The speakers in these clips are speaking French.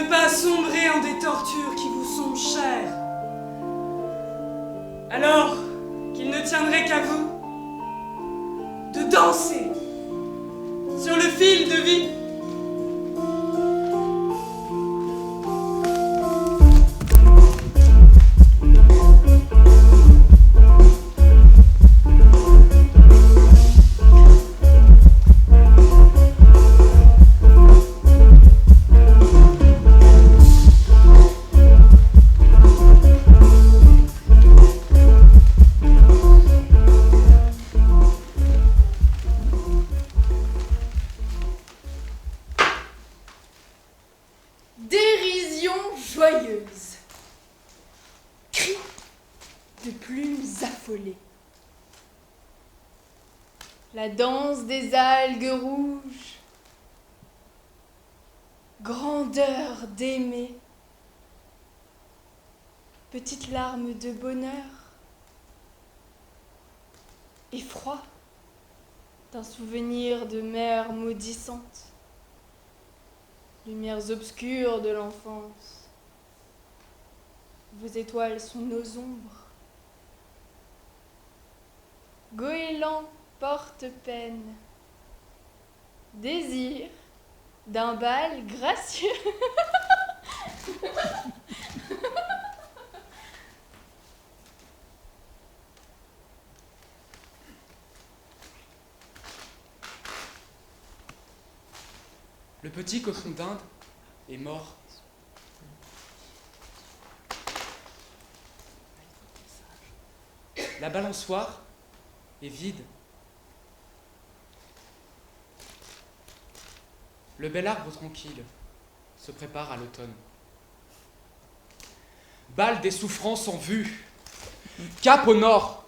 ne pas sombrer en des tortures qui vous sont chères. Alors qu'il ne tiendrait qu'à vous de danser sur le fil de vie. Dérision joyeuse. Cris de plumes affolées. La danse des algues rouges. Grandeur d'aimer. Petites larmes de bonheur. Effroi d'un souvenir de mer maudissante. Lumières obscures de l'enfance. Vos étoiles sont nos ombres. Goéland porte peine. Désir d'un bal gracieux. Le petit cochon d'Inde est mort. La balançoire est vide. Le bel arbre tranquille se prépare à l'automne. Bal des souffrances en vue. Cap au nord.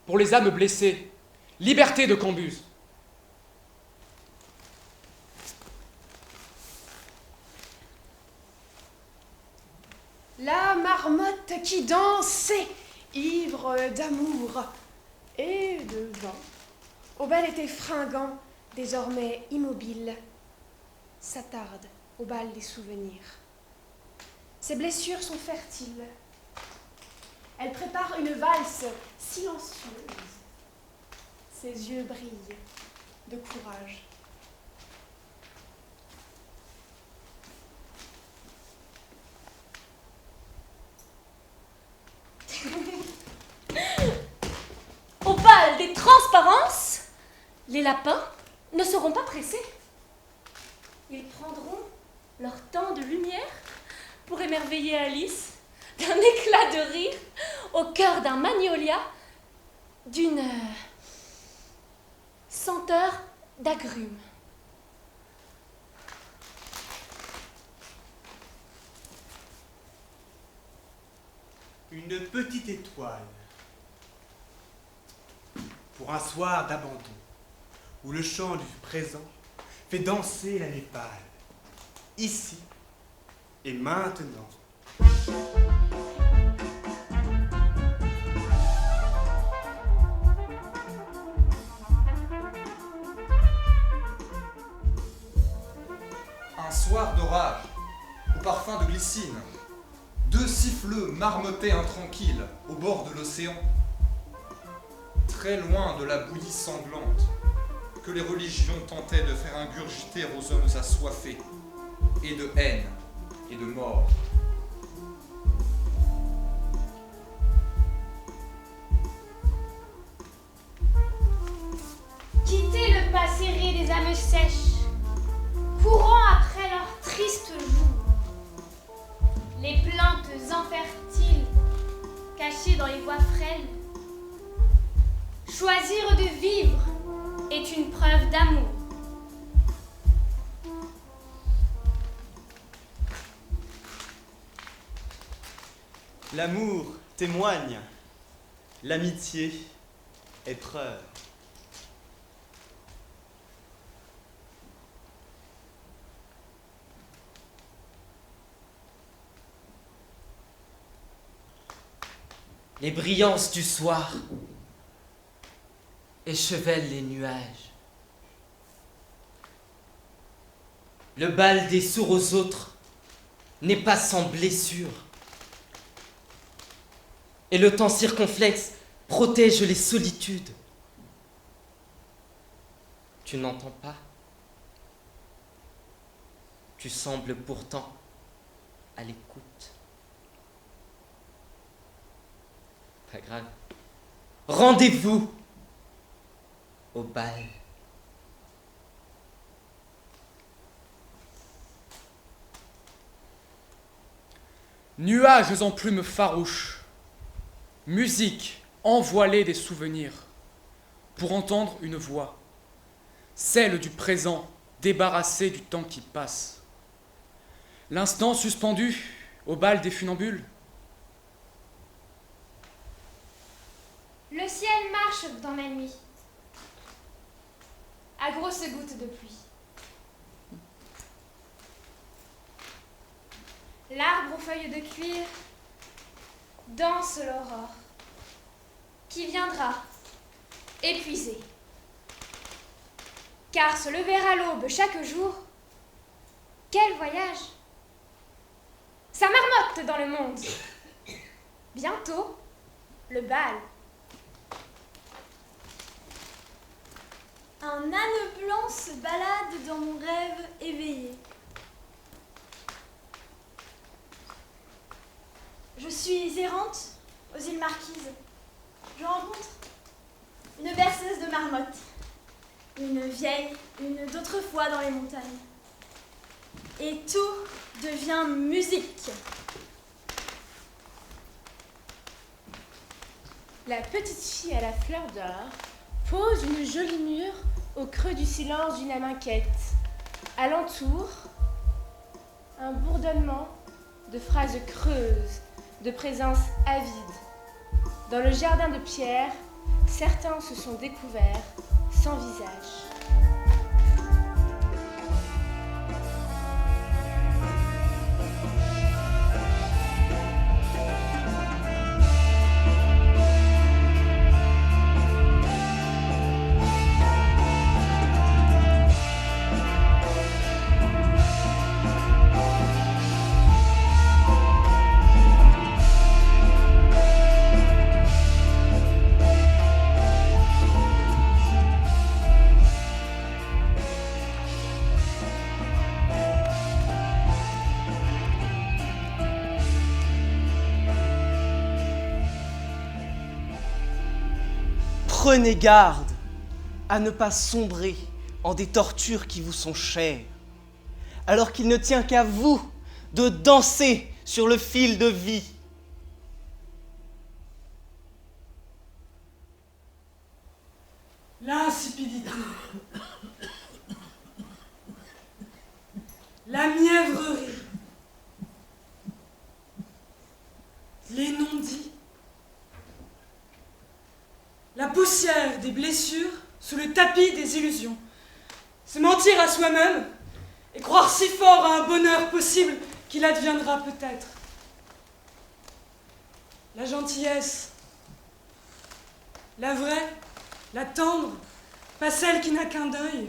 Pour les âmes blessées. Liberté de Cambuse. La marmotte qui dansait, ivre d'amour et de vin, au bel été fringant, désormais immobile, s'attarde au bal des souvenirs. Ses blessures sont fertiles. Elle prépare une valse silencieuse. Ses yeux brillent de courage. Au bal des transparences, les lapins ne seront pas pressés. Ils prendront leur temps de lumière pour émerveiller Alice d'un éclat de rire au cœur d'un magnolia, d'une senteur d'agrumes. Une petite étoile pour un soir d'abandon où le chant du présent fait danser la Népal, ici et maintenant. Un soir d'orage, au parfum de glycine, deux siffleux marmottaient intranquilles au bord de l'océan, très loin de la bouillie sanglante que les religions tentaient de faire ingurgiter aux hommes assoiffés, et de haine et de mort. Quittez le pas serré des âmes sèches, courant après leurs tristes joues. Les plantes infertiles, cachées dans les voies frêles. Choisir de vivre est une preuve d'amour. L'amour témoigne, l'amitié est preuve. Les brillances du soir échevèlent les nuages. Le bal des sourds aux autres n'est pas sans blessure. Et le temps circonflexe protège les solitudes. Tu n'entends pas. Tu sembles pourtant à l'écoute. Pas grave. Rendez-vous au bal. Nuages en plumes farouches, musique envoilée des souvenirs, pour entendre une voix, celle du présent débarrassé du temps qui passe. L'instant suspendu au bal des funambules. Le ciel marche dans ma nuit, à grosses gouttes de pluie. L'arbre aux feuilles de cuir danse l'aurore, qui viendra épuisée. Car se lever à l'aube chaque jour, quel voyage! Ça marmotte dans le monde. Bientôt, le bal. Un âne blanc se balade dans mon rêve éveillé. Je suis errante aux îles Marquises. Je rencontre une berceuse de marmotte, une vieille, une d'autrefois dans les montagnes. Et tout devient musique. La petite fille à la fleur d'or pose une jolie mûre au creux du silence d'une âme inquiète. Alentour, un bourdonnement de phrases creuses, de présence avide. Dans le jardin de pierre, certains se sont découverts sans visage. Prenez garde à ne pas sombrer en des tortures qui vous sont chères, alors qu'il ne tient qu'à vous de danser sur le fil de vie. L'insipidité, la mièvrerie, les non-dits, la poussière des blessures sous le tapis des illusions. Se mentir à soi-même et croire si fort à un bonheur possible qu'il adviendra peut-être. La gentillesse, la vraie, la tendre, pas celle qui n'a qu'un deuil.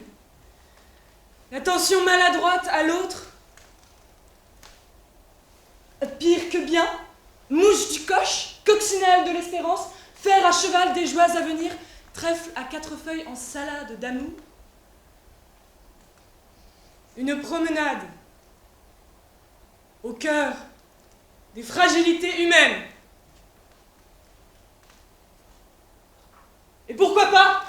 L'attention maladroite à l'autre. Pire que bien, mouche du coche, coccinelle de l'espérance, fer à cheval des joies à venir, trèfle à 4 feuilles en salade d'amour. Une promenade au cœur des fragilités humaines. Et pourquoi pas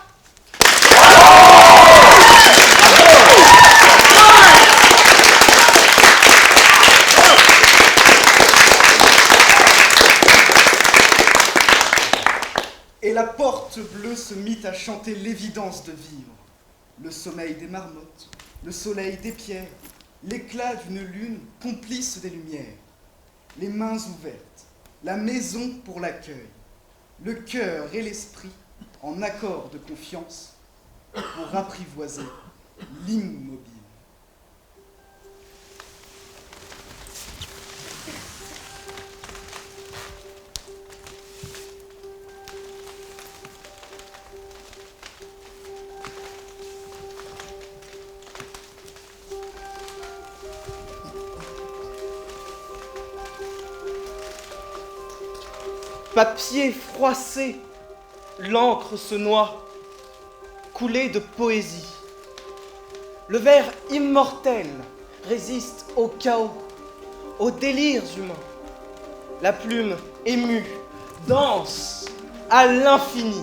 Et la porte bleue se mit à chanter l'évidence de vivre, le sommeil des marmottes, le soleil des pierres, l'éclat d'une lune complice des lumières, les mains ouvertes, la maison pour l'accueil, le cœur et l'esprit en accord de confiance pour apprivoiser l'immobile. Papier froissé, l'encre se noie, coulée de poésie. Le vers immortel résiste au chaos, aux délires humains. La plume émue danse à l'infini.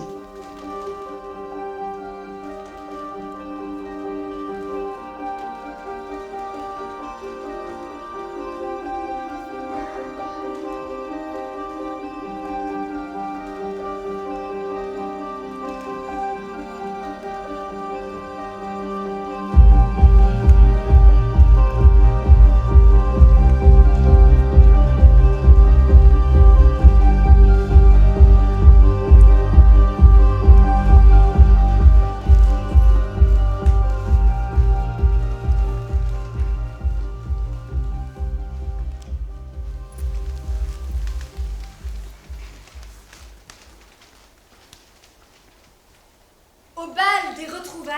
Au bal des retrouvailles,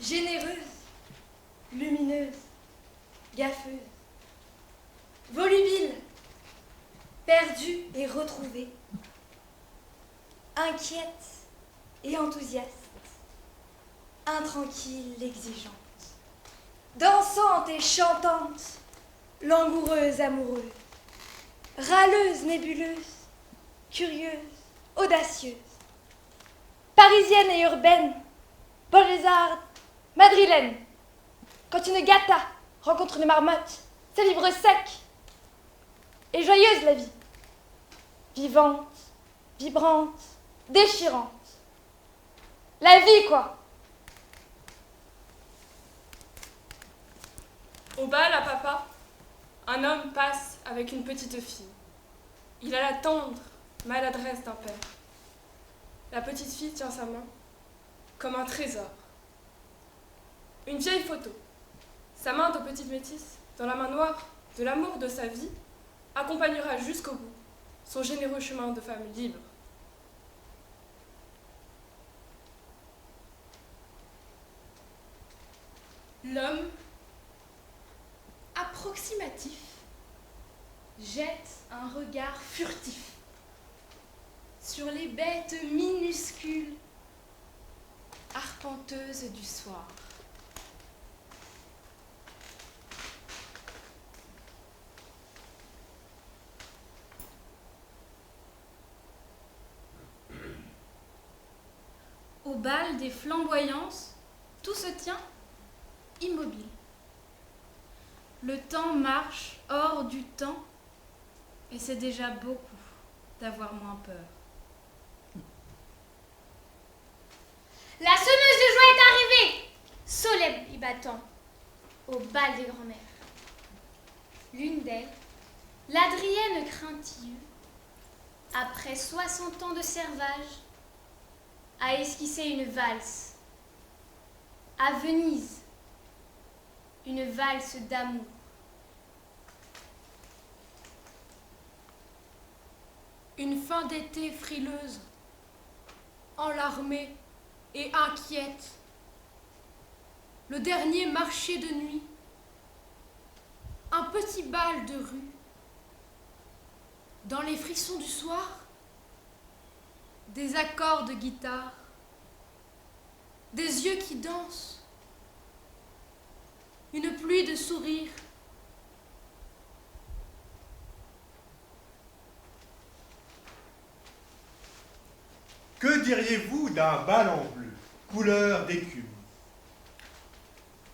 généreuse, lumineuse, gaffeuse, volubile, perdue et retrouvée, inquiète et enthousiaste, intranquille, exigeante, dansante et chantante, langoureuse, amoureuse, râleuse, nébuleuse, curieuse, audacieuse, parisienne et urbaine, banlieusarde, madrilène. Quand une gata rencontre une marmotte, ça vibre sec. Et joyeuse la vie. Vivante, vibrante, déchirante. La vie, quoi. Au bal à papa, un homme passe avec une petite fille. Il a la tendre maladresse d'un père. La petite fille tient sa main comme un trésor. Une vieille photo, sa main de petite métisse dans la main noire de l'amour de sa vie, accompagnera jusqu'au bout son généreux chemin de femme libre. L'homme, approximatif, jette un regard furtif sur les bêtes minuscules, arpenteuses du soir. Au bal des flamboyances, tout se tient immobile. Le temps marche hors du temps et c'est déjà beaucoup d'avoir moins peur. La semeuse de joie est arrivée, soleil y battant, au bal des grands-mères. L'une d'elles, l'Adrienne craintive, après 60 ans de servage, a esquissé une valse. À Venise, une valse d'amour. Une fin d'été frileuse, enlarmée et inquiète. Le dernier marché de nuit, un petit bal de rue. Dans les frissons du soir, des accords de guitare, des yeux qui dansent, une pluie de sourires. Que diriez-vous d'un bal en bleu, couleur d'écume?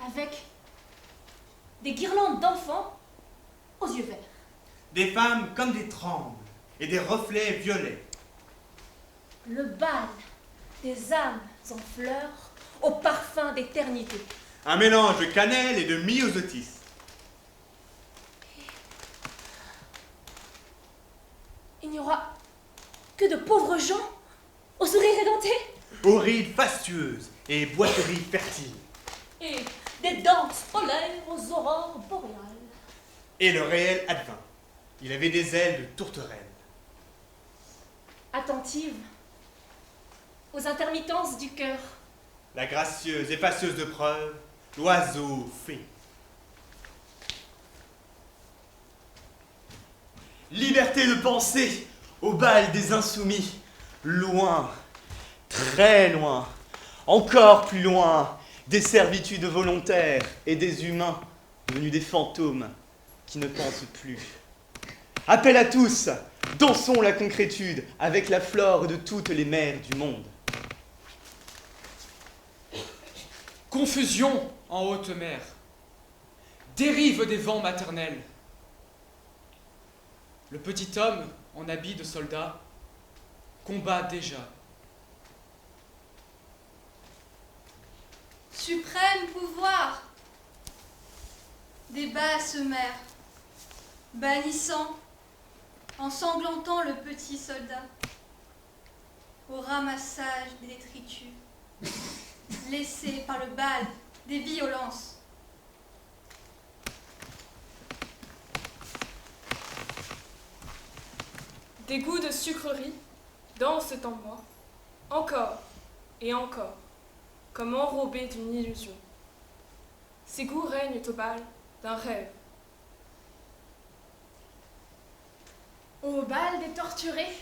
Avec des guirlandes d'enfants aux yeux verts. Des femmes comme des trembles et des reflets violets. Le bal des âmes en fleurs au parfum d'éternité. Un mélange de cannelle et de myosotis. Il n'y aura que de pauvres gens au sourire édenté Aux rides fastueuses et boiteries fertiles. et des danses polaires aux aurores boréales. Et le réel advint. Il avait des ailes de tourterelle. Attentive aux intermittences du cœur. La gracieuse effaceuse de preuves, l'oiseau fait. liberté de penser au bal des insoumis. Loin, très loin, encore plus loin, des servitudes volontaires et des humains devenus des fantômes qui ne pensent plus. Appel à tous, dansons la concrétude avec la flore de toutes les mers du monde. Confusion en haute mer, dérive des vents maternels. Le petit homme en habit de soldat combat déjà. Suprême pouvoir des basses mers, bannissant, ensanglantant le petit soldat au ramassage des détritus, laissés par le bal des violences. Des goûts de sucrerie dansent en moi, encore et encore, comme enrobés d'une illusion. Ces goûts règnent au bal d'un rêve. Au bal des torturés,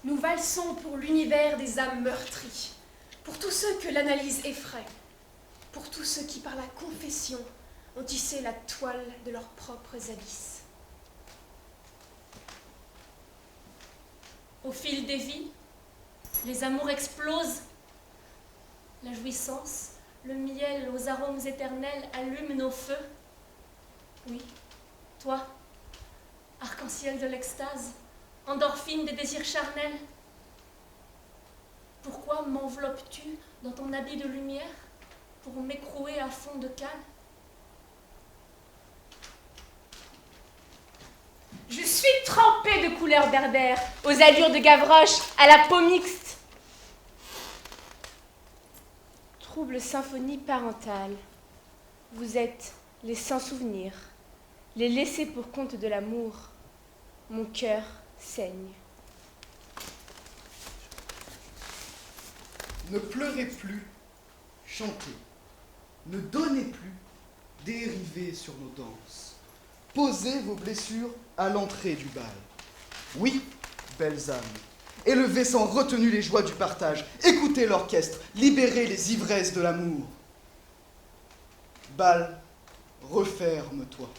nous valsons pour l'univers des âmes meurtries, pour tous ceux que l'analyse effraie, pour tous ceux qui par la confession ont tissé la toile de leurs propres abysses. Au fil des vies, les amours explosent. La jouissance, le miel aux arômes éternels allument nos feux. Oui, toi, arc-en-ciel de l'extase, endorphine des désirs charnels. Pourquoi m'enveloppes-tu dans ton habit de lumière pour m'écrouer à fond de cale? Je suis trempée de couleurs berbères, aux allures de Gavroche, à la peau mixte. Trouble symphonie parentale. Vous êtes les sans souvenirs, les laissés pour compte de l'amour. Mon cœur saigne. Ne pleurez plus, chantez. Ne donnez plus, dérivez sur nos danses. Posez vos blessures à l'entrée du bal. Oui, belles âmes, élevez sans retenue les joies du partage. Écoutez l'orchestre, libérez les ivresses de l'amour. Bal, referme-toi.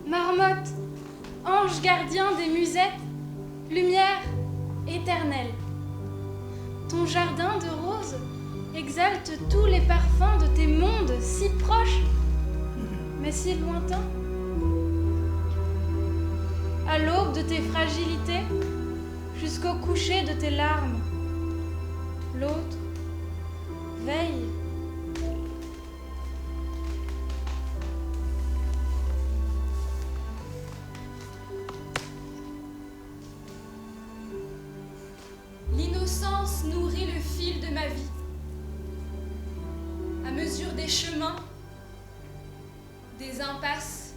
Marmotte, ange gardien des musettes, lumière éternelle. Ton jardin de roses exalte tous les parfums de tes mondes si proches, mais si lointains. À l'aube de tes fragilités, jusqu'au coucher de tes larmes, l'autre veille. L'innocence nourrit le fil de ma vie. À mesure des chemins, des impasses,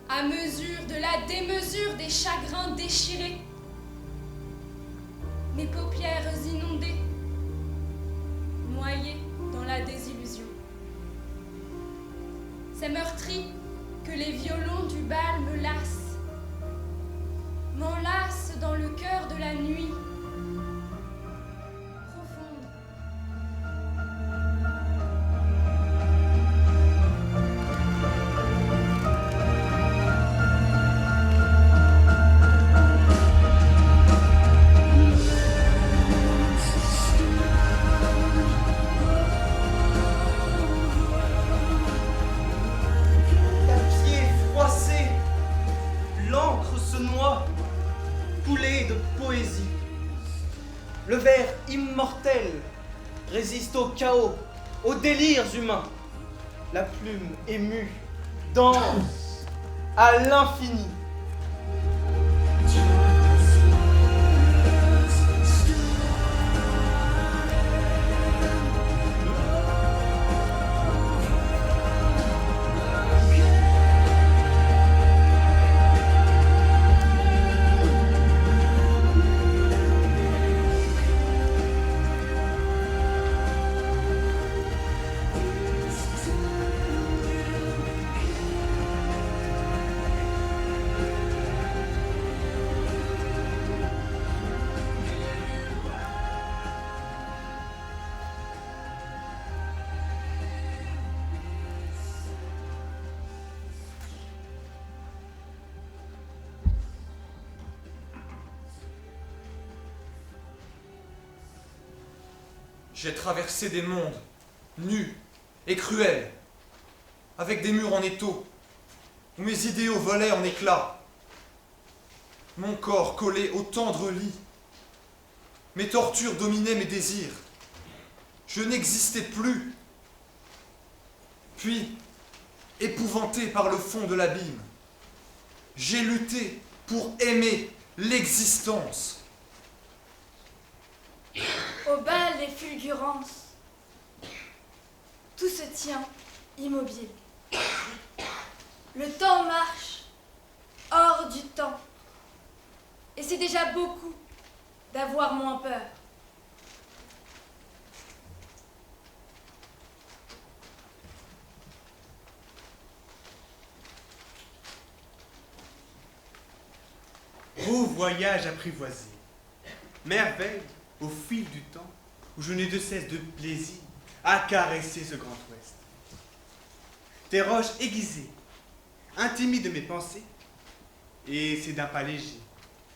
à mesure de la démesure des chagrins déchirés, mes paupières inondées, noyées dans la désillusion. C'est meurtri que les violons du bal me lassent, m'enlacent dans le cœur de la nuit. de poésie. Le vers immortel résiste au chaos, aux délires humains. La plume émue danse à l'infini. J'ai traversé des mondes, nus et cruels, avec des murs en étau, où mes idéaux volaient en éclats. Mon corps collé au tendre lit. Mes tortures dominaient mes désirs. Je n'existais plus. Puis, épouvanté par le fond de l'abîme, j'ai lutté pour aimer l'existence. Au bal des fulgurances, tout se tient immobile. Le temps marche hors du temps. Et c'est déjà beaucoup d'avoir moins peur. Beau voyage apprivoisé, merveille au fil du temps, où je n'ai de cesse de plaisir à caresser ce grand ouest. Tes roches aiguisées, intimident mes pensées, et c'est d'un pas léger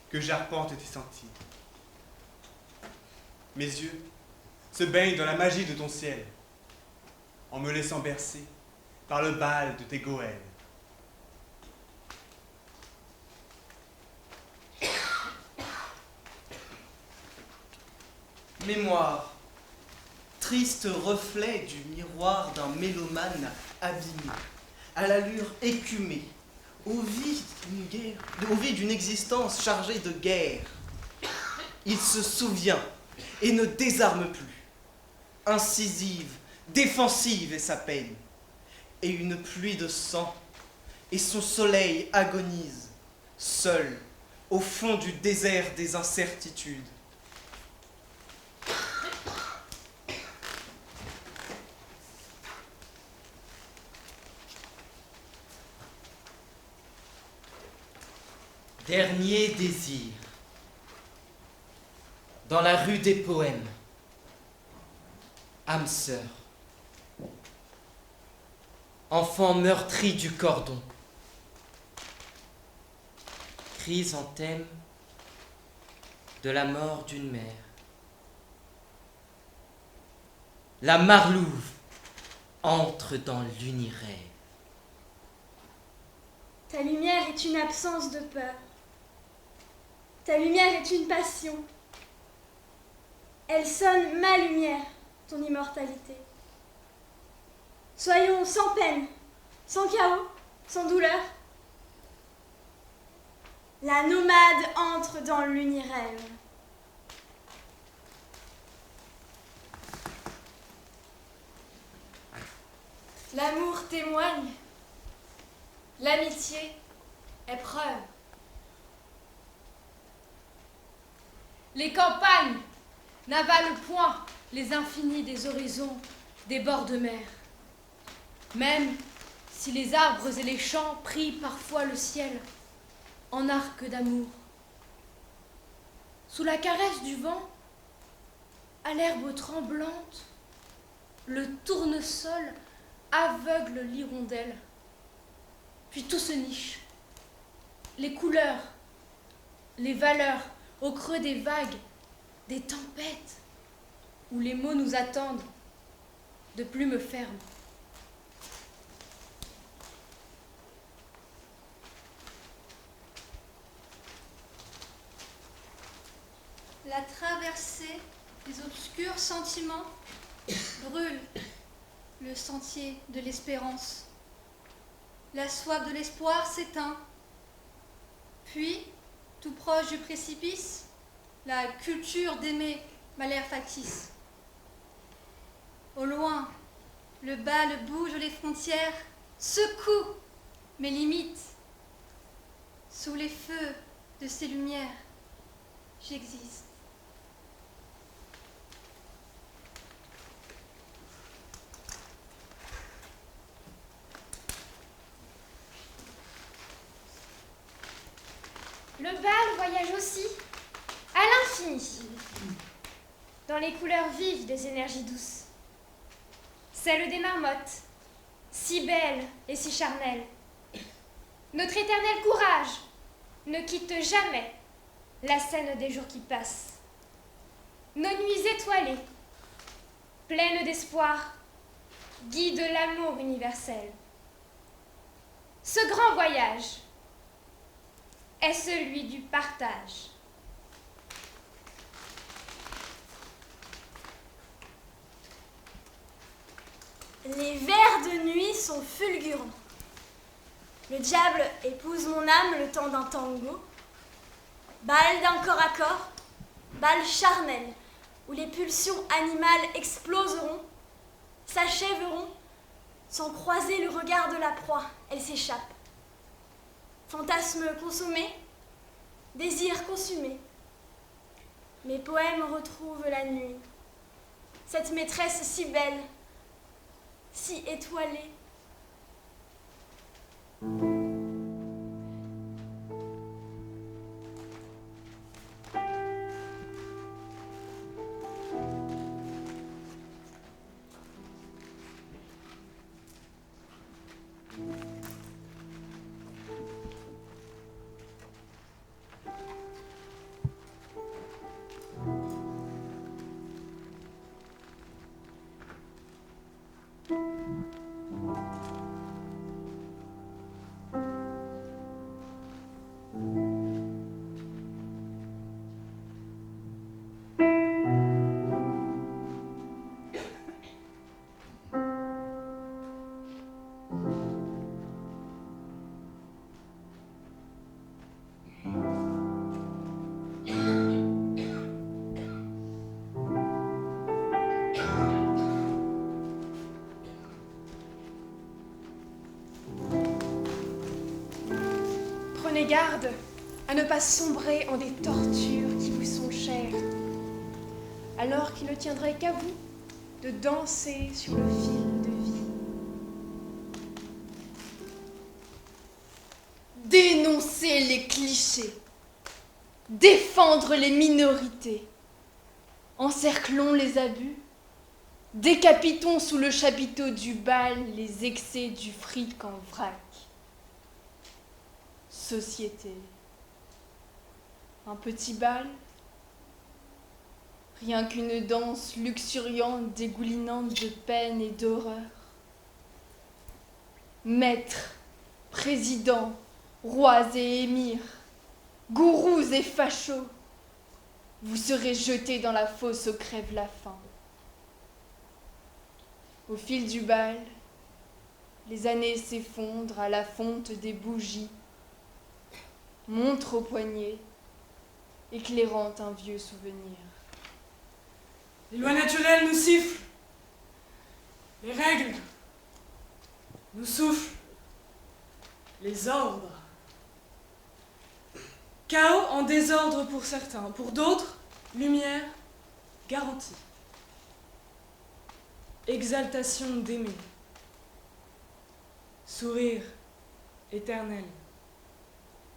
que j'arpente tes sentiers. Mes yeux se baignent dans la magie de ton ciel, en me laissant bercer par le bal de tes goëles. Mémoire, triste reflet du miroir d'un mélomane abîmé, à l'allure écumée, au vide d'une existence chargée de guerre. Il se souvient et ne désarme plus. Incisive, défensive est sa peine, et une pluie de sang, et son soleil agonise, seul, au fond du désert des incertitudes. Dernier désir. Dans la rue des poèmes. Âme sœur. Enfant meurtri du cordon. Chrysanthème de la mort d'une mère. La marlouve entre dans l'unirêve. Ta lumière est une absence de peur. Ta lumière est une passion. Elle sonne ma lumière, ton immortalité. Soyons sans peine, sans chaos, sans douleur. La nomade entre dans l'unirêve. L'amour témoigne, l'amitié est preuve. Les campagnes n'avalent point les infinis des horizons des bords de mer. Même si les arbres et les champs prient parfois le ciel en arc d'amour. Sous la caresse du vent, à l'herbe tremblante, le tournesol aveugle l'hirondelle. Puis tout se niche. Les couleurs, les valeurs au creux des vagues, des tempêtes, où les mots nous attendent de plumes fermes. la traversée des obscurs sentiments brûle le sentier de l'espérance. La soif de l'espoir s'éteint. Puis, tout proche du précipice, la culture d'aimer m'a l'air factice. Au loin, le bal bouge les frontières, secoue mes limites. Sous les feux de ces lumières, j'existe. Le bal voyage aussi à l'infini, dans les couleurs vives des énergies douces. Celle des marmottes, si belle et si charnelle. Notre éternel courage ne quitte jamais la scène des jours qui passent. Nos nuits étoilées, pleines d'espoir, guident l'amour universel. Ce grand voyage est celui du partage. Les vers de nuit sont fulgurants. Le diable épouse mon âme le temps d'un tango. Bal d'un corps à corps, bal charnel, où les pulsions animales exploseront, s'achèveront, sans croiser le regard de la proie, elles s'échappent. Fantasmes consommés, désirs consumés. Mes poèmes retrouvent la nuit, cette maîtresse si belle, si étoilée. Prenez garde à ne pas sombrer en des tortures qui vous sont chères, alors qu'il ne tiendrait qu'à vous de danser sur le fil de vie. Dénoncer les clichés, défendre les minorités, encerclons les abus, décapitons sous le chapiteau du bal les excès du fric en vrac. Société, un petit bal, rien qu'une danse luxuriante dégoulinante de peine et d'horreur. Maîtres, présidents, rois et émirs, gourous et fachos, vous serez jetés dans la fosse aux crève-la-faim. Au fil du bal, les années s'effondrent à la fonte des bougies, montre au poignet, éclairant un vieux souvenir. Les lois naturelles nous sifflent. Les règles nous soufflent. Les ordres. Chaos en désordre pour certains, pour d'autres, lumière garantie. Exaltation d'aimer. Sourire éternel.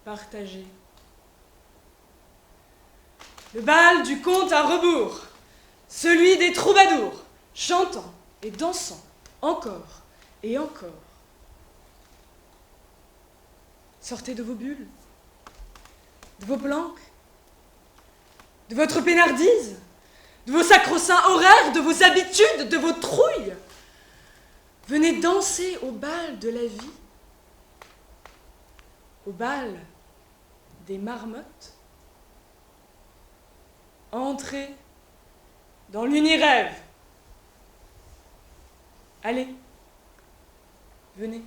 Partagé. Le bal du conte à rebours, celui des troubadours, chantant et dansant encore et encore. Sortez de vos bulles, de vos planques, de votre pénardise, de vos sacro-saints horaires, de vos habitudes, de vos trouilles. Venez danser au bal de la vie, au bal des marmottes. Entrez dans l'unirêve. Allez, venez.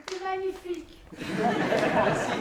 C'est magnifique. Merci.